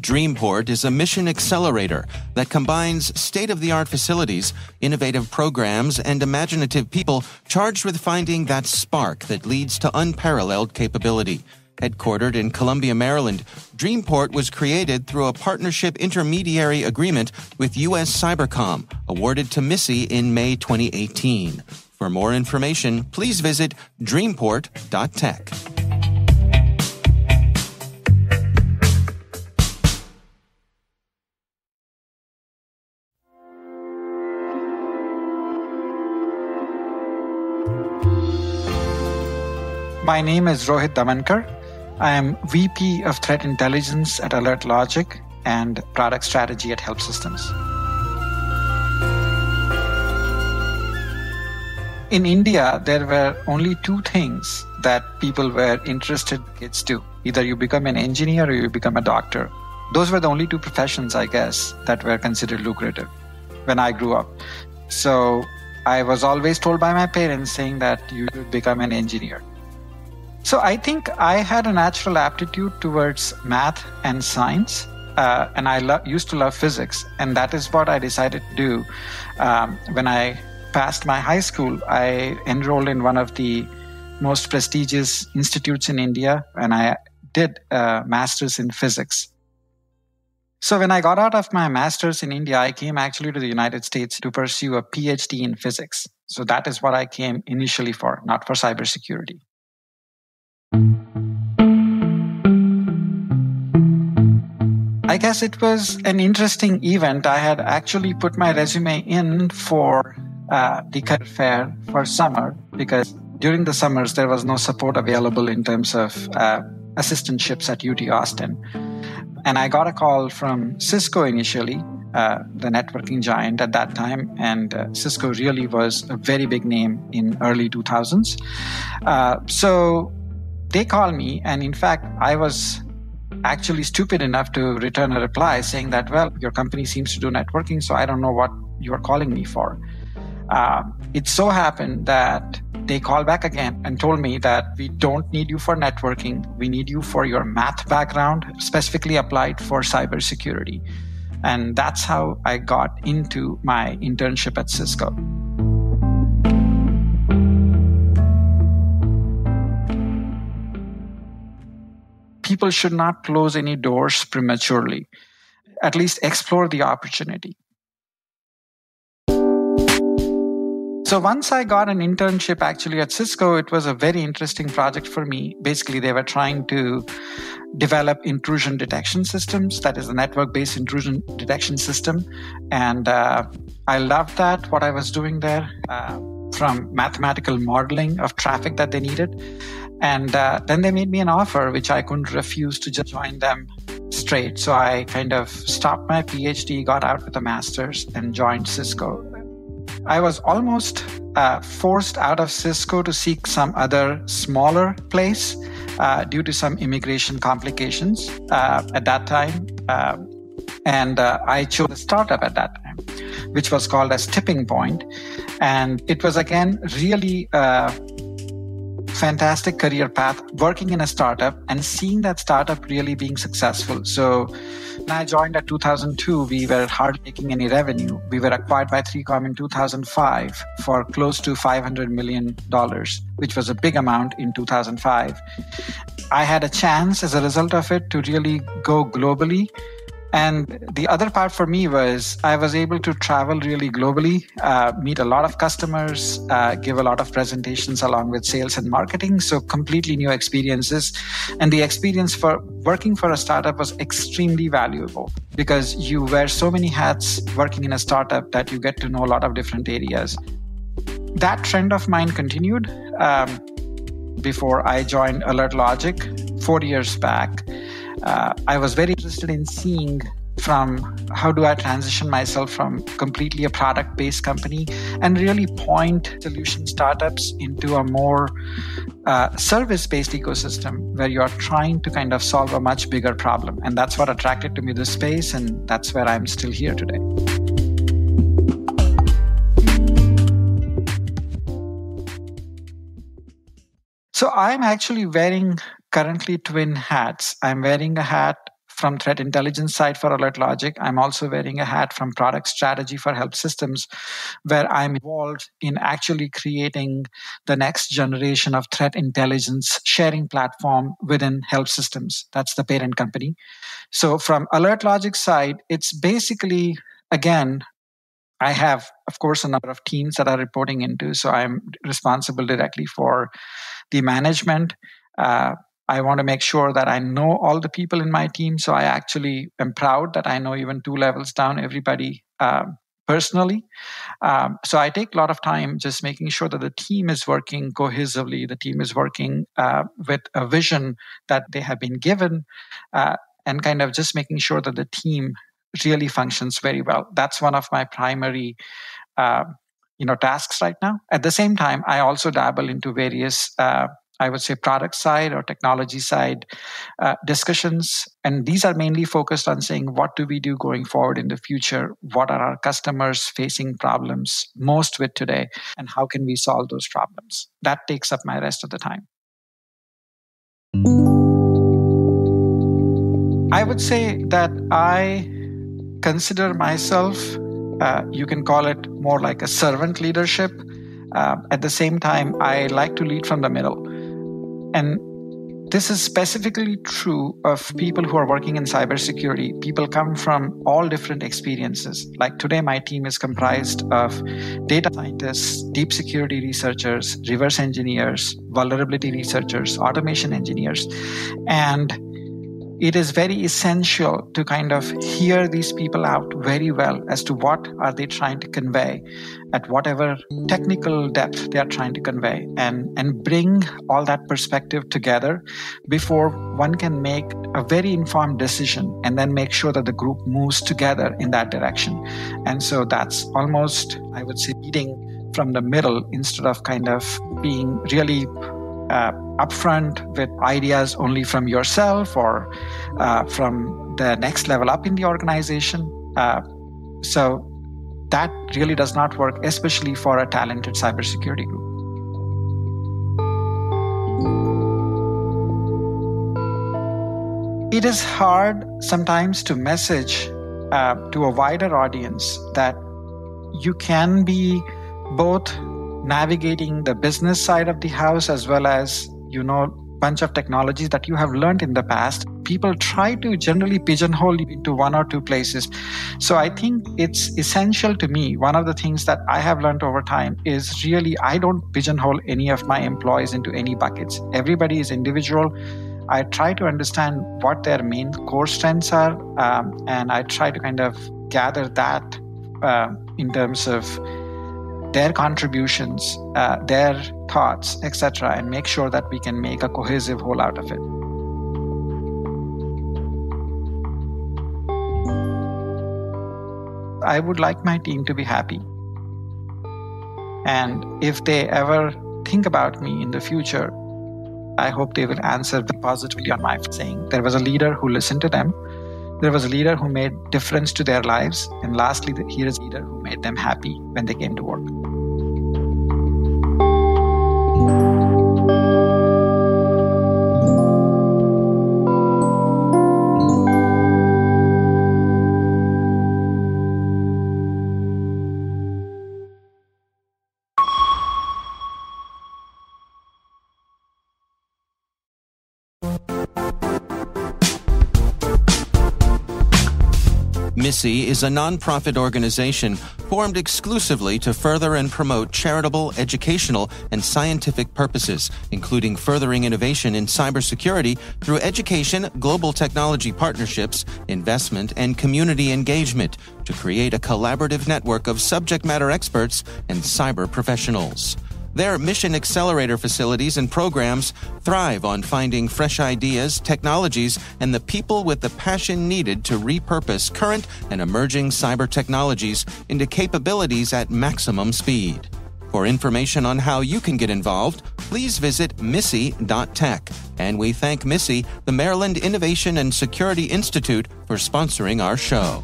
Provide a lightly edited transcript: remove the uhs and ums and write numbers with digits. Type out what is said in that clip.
Dreamport is a mission accelerator that combines state-of-the-art facilities, innovative programs, and imaginative people charged with finding that spark that leads to unparalleled capability. Headquartered in Columbia, Maryland, Dreamport was created through a partnership intermediary agreement with U.S. Cybercom, awarded to Missy in May 2018. For more information, please visit dreamport.tech. My name is Rohit Dhamankar. I am VP of Threat Intelligence at AlertLogic and Product Strategy at Help Systems. In India, there were only two things that people were interested kids do. Either you become an engineer or you become a doctor. Those were the only two professions, I guess, that were considered lucrative when I grew up. So I was always told by my parents saying that you should become an engineer. So I think I had a natural aptitude towards math and science, and I used to love physics, and that is what I decided to do. When I passed my high school, I enrolled in one of the most prestigious institutes in India, and I did a master's in physics. So when I got out of my master's in India, I came actually to the United States to pursue a PhD in physics. So that is what I came initially for, not for cybersecurity. I guess it was an interesting event. I had actually put my resume in for the career fair for summer because during the summers there was no support available in terms of assistantships at UT Austin. And I got a call from Cisco initially, the networking giant at that time. And Cisco really was a very big name in early 2000s. So they called me, and in fact, I was actually stupid enough to return a reply saying that, well, your company seems to do networking, so I don't know what you're calling me for. It so happened that they called back again and told me that we don't need you for networking. We need you for your math background, specifically applied for cybersecurity. And that's how I got into my internship at Cisco. People should not close any doors prematurely. At least explore the opportunity. So once I got an internship actually at Cisco, it was a very interesting project for me. Basically, they were trying to develop intrusion detection systems. That is a network-based intrusion detection system. And I loved that, what I was doing there, from mathematical modeling of traffic that they needed. And then they made me an offer, which I couldn't refuse to just join them straight. So I kind of stopped my PhD, got out with a master's, and joined Cisco. I was almost forced out of Cisco to seek some other smaller place due to some immigration complications at that time. And I chose a startup at that time, which was called as Tipping Point. And it was, again, really fantastic career path, working in a startup and seeing that startup really being successful. So when I joined at 2002, we were hardly making any revenue. We were acquired by 3Com in 2005 for close to $500 million, which was a big amount in 2005. I had a chance as a result of it to really go globally. And the other part for me was I was able to travel really globally, meet a lot of customers, give a lot of presentations along with sales and marketing. So completely new experiences. And the experience for working for a startup was extremely valuable because you wear so many hats working in a startup that you get to know a lot of different areas. That trend of mine continued before I joined AlertLogic 4 years back. I was very interested in seeing from how do I transition myself from completely a product-based company and really point solution startups into a more service-based ecosystem where you are trying to kind of solve a much bigger problem. And that's what attracted to me this space, and that's where I'm still here today. So I'm actually wearing currently twin hats. I'm wearing a hat from threat intelligence side for AlertLogic. I'm also wearing a hat from product strategy for Help Systems, where I'm involved in actually creating the next generation of threat intelligence sharing platform within Help Systems. That's the parent company. So from AlertLogic side, it's basically, again, I have, of course, a number of teams that are reporting into. So I'm responsible directly for the management. I want to make sure that I know all the people in my team. So I actually am proud that I know even 2 levels down everybody personally. So I take a lot of time just making sure that the team is working cohesively. The team is working with a vision that they have been given, and kind of just making sure that the team really functions very well. That's one of my primary tasks right now. At the same time, I also dabble into various I would say product side or technology side discussions. And these are mainly focused on saying, what do we do going forward in the future? What are our customers facing problems most with today? And how can we solve those problems? That takes up my rest of the time. I would say that I consider myself, you can call it more like a servant leadership. At the same time, I like to lead from the middle. And this is specifically true of people who are working in cybersecurity. People come from all different experiences. Like today, my team is comprised of data scientists, deep security researchers, reverse engineers, vulnerability researchers, automation engineers. And it is very essential to kind of hear these people out very well as to what are they trying to convey at whatever technical depth they are trying to convey, and bring all that perspective together before one can make a very informed decision and then make sure that the group moves together in that direction. And so that's almost, I would say, leading from the middle instead of kind of being really upfront with ideas only from yourself or from the next level up in the organization. So that really does not work, especially for a talented cybersecurity group. It is hard sometimes to message to a wider audience that you can be both navigating the business side of the house as well as, bunch of technologies that you have learned in the past. People try to generally pigeonhole you into 1 or 2 places. So I think it's essential to me. One of the things that I have learned over time is really I don't pigeonhole any of my employees into any buckets. Everybody is individual. I try to understand what their main core strengths are, and I try to kind of gather that in terms of their contributions, their thoughts, etc., and make sure that we can make a cohesive whole out of it. I would like my team to be happy. And if they ever think about me in the future, I hope they will answer positively on my saying there was a leader who listened to them. There was a leader who made difference to their lives. And lastly, here is a leader who made them happy when they came to work. MISSY is a nonprofit organization formed exclusively to further and promote charitable, educational, and scientific purposes, including furthering innovation in cybersecurity through education, global technology partnerships, investment, and community engagement to create a collaborative network of subject matter experts and cyber professionals. Their mission accelerator facilities and programs thrive on finding fresh ideas, technologies, and the people with the passion needed to repurpose current and emerging cyber technologies into capabilities at maximum speed. For information on how you can get involved, please visit missy.tech. And we thank MISSY, the Maryland Innovation and Security Institute, for sponsoring our show.